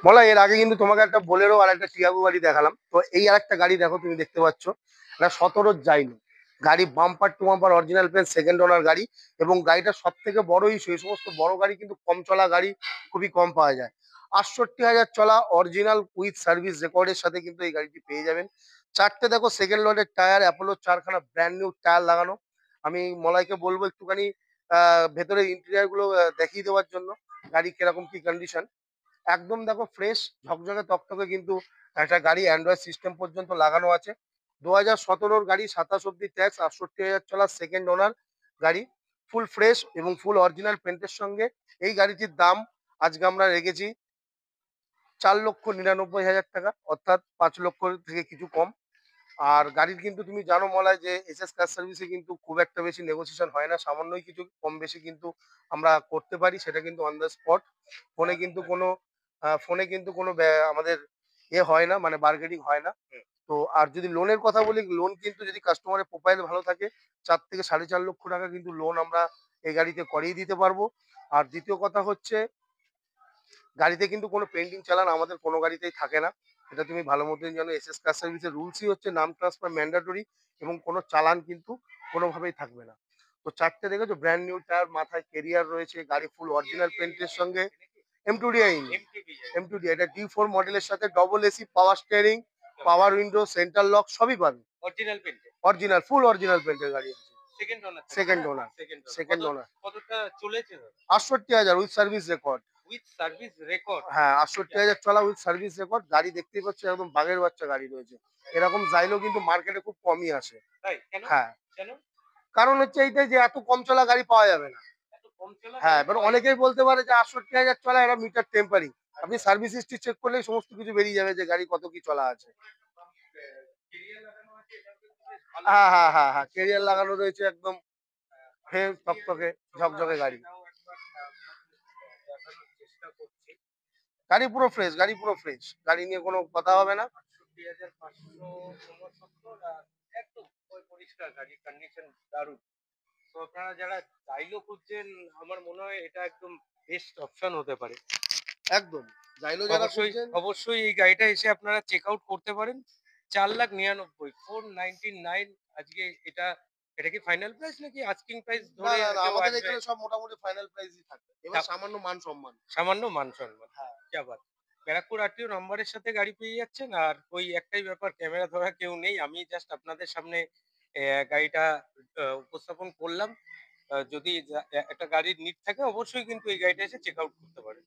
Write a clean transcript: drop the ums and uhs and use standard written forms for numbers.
বলা এর আগে কিন্তু তোমাকে একটা বোলেরো আর একটা টিয়াগো গাড়ি দেখালাম, তো এই আর একটা গাড়ি দেখো, তুমি দেখতে পাচ্ছ এটা 17 যাইলো গাড়ি, bumper to bumper original paint, second owner গাড়ি। এবং গাড়িটা সব থেকে বড় ইস্যু, এই সমস্ত বড় গাড়ি কিন্তু কম চলা গাড়ি খুবই কম পাওয়া যায়। 68,000 চলা অরিজিনাল উইথ সার্ভিস রেকর্ডের সাথে কিন্তু এই গাড়িটি পেয়ে যাবেন। চারটে দেখো সেকেন্ড লটের টায়ার, অ্যাপোলো চারখানা ব্র্যান্ড নিউ টায়ার লাগানো। আমি মলাইকে বলবো একটুখানি ভেতরে ইন্টেরিয়ার গুলো দেখিয়ে দেওয়ার জন্য, গাড়ি কিরকম কি কন্ডিশন। একদম দেখো ফ্রেশ ঝকঝকে তকতকে কিন্তু একটা গাড়ি, অ্যান্ড্রয়েড সিস্টেম পর্যন্ত লাগানো আছে। 2017 গাড়ি, 27 অব্দি ট্যাক্স, 68,000 চলা সেকেন্ড ওনার গাড়ি, ফুল ফ্রেশ এবং ফুল অরিজিনাল পেন্টের সঙ্গে। এই গাড়িটির দাম আজকে আমরা রেখেছি 4,99,000 টাকা, অর্থাৎ 5 লক্ষ থেকে কিছু কম। আর গাড়ির কিন্তু তুমি জানো মলায় যে এসএস কার সার্ভিসে কিন্তু খুব একটা বেশি নেগোসিয়েশন হয় না, সামান্যই কিছু কম বেশি কিন্তু আমরা করতে পারি, সেটা কিন্তু অন দ্য স্পট। ফোনে কিন্তু কোনো আমাদের হয় না, মানে বার্গেনিং হয় না। তো আর যদি লোনের কথা বলি, লোন কিন্তু যদি কাস্টমারের প্রোফাইল ভালো থাকে, 4 থেকে 4.5 লক্ষ টাকা কিন্তু লোন আমরা এই গাড়িতে করিয়ে দিতে পারবো। আর দ্বিতীয় কথা হচ্ছে, গাড়িতে কিন্তু কোনো পেন্টিং চালান আমাদের কোনো গাড়িতেই থাকে না। এটা তুমি ভালো মতোই জানো, এসএস কার সার্ভিসের রুলসই হচ্ছে নাম ট্রান্সফার ম্যান্ডেটরি, এবং কোনো চালান কিন্তু কোনোভাবেই থাকবে না। তো চারটে দেখেছো ব্র্যান্ড নিউ টায়ার, মাথায় কেরিয়ার রয়েছে, গাড়ি ফুল অরিজিনাল পেন্টের সঙ্গে। M2DI, M2DI এটা D4 মডেলের সাথে ডবল এসি, পাওয়ার স্টিয়ারিং, পাওয়ার উইন্ডো, সেন্টার লক সবই পাবে। অরিজিনাল পেন্টে, অরিজিনাল ফুল অরিজিনাল পেন্টের গাড়ি আছে। সেকেন্ড ওনার, সেকেন্ড ওনার, সেকেন্ড ওনার। কতটা চলেছে দাদা? 68,000 with service record. With service record? হ্যাঁ, 68,000 চলা উইথ সার্ভিস রেকর্ড। গাড়ি দেখতেই পাচ্ছ একদম বাঘের বাচ্চা গাড়ি রয়েছে। এরকম জাইলো কিন্তু মার্কেটে খুব কমই আসে। তাই কেন? হ্যাঁ, কেন কারণ হচ্ছে এইটাই যে এত কম চলা গাড়ি পাওয়া যাবে না। এত কম চলা হ্যাঁ, গাড়ি এবার পাওয়া যায়? অনেকেই বলতে পারে যে 68,000 চলা, এটা মিটার টেম্পারিং। আপনি সার্ভিস হিস্ট্রি চেক করলেই সমস্ত কিছু বেরিয়ে যাবে যে গাড়ি কত কি চলা আছে। কেরিয়ার লাগানো আছে, এটা কিন্তু বেশ ভালো। হ্যাঁ, হ্যাঁ, হ্যাঁ, হ্যাঁ, কেরিয়ার লাগানো রয়েছে, একদম ফ্রেশ তকতকে ঝকঝকে গাড়ি। সেটাও একবার দেখানোর চেষ্টা করছি। গাড়ি পুরো ফ্রেশ, গাড়ি পুরো ফ্রেশ, গাড়ি নিয়ে কোনো কথা হবে না। 68,569 আর একদম পরিষ্কার, গাড়ির কন্ডিশন দারুণ। তো আপনারা যারা জাইলো খুঁজছেন, আমার মনে হয় এটা একদম বেস্ট অপশন হতে পারে। একদম জাইলো যারা অবশ্যই, খুঁজছেন। অবশ্যই এই গাড়িটা এসে আপনারা চেক আউট করতে পারেন। 4,99,000, 499 আজকে। এটা এটা কি ফাইনাল প্রাইস নাকি আস্কিং প্রাইস না, ধরে না, না, কেউ আমাদের আসবে? এখানে সব মোটামুটি ফাইনাল প্রাইসই থাকে। এবার সামান্য মান সম্মান। সামান্য মান সম্মান। হ্যাঁ, যা বাত! ব্যারাকপুর আরটিও নম্বরের সাথে গাড়ি পেয়ে যাচ্ছেন। আর ওই একটাই ব্যাপার, ক্যামেরা ধরার কেউ নেই। আমি জাস্ট আপনাদের সামনে গাড়িটা উপস্থাপন করলাম। যদি একটা গাড়ির নিড থাকে, অবশ্যই কিন্তু এই গাড়িটা এসে চেক আউট করতে পারেন।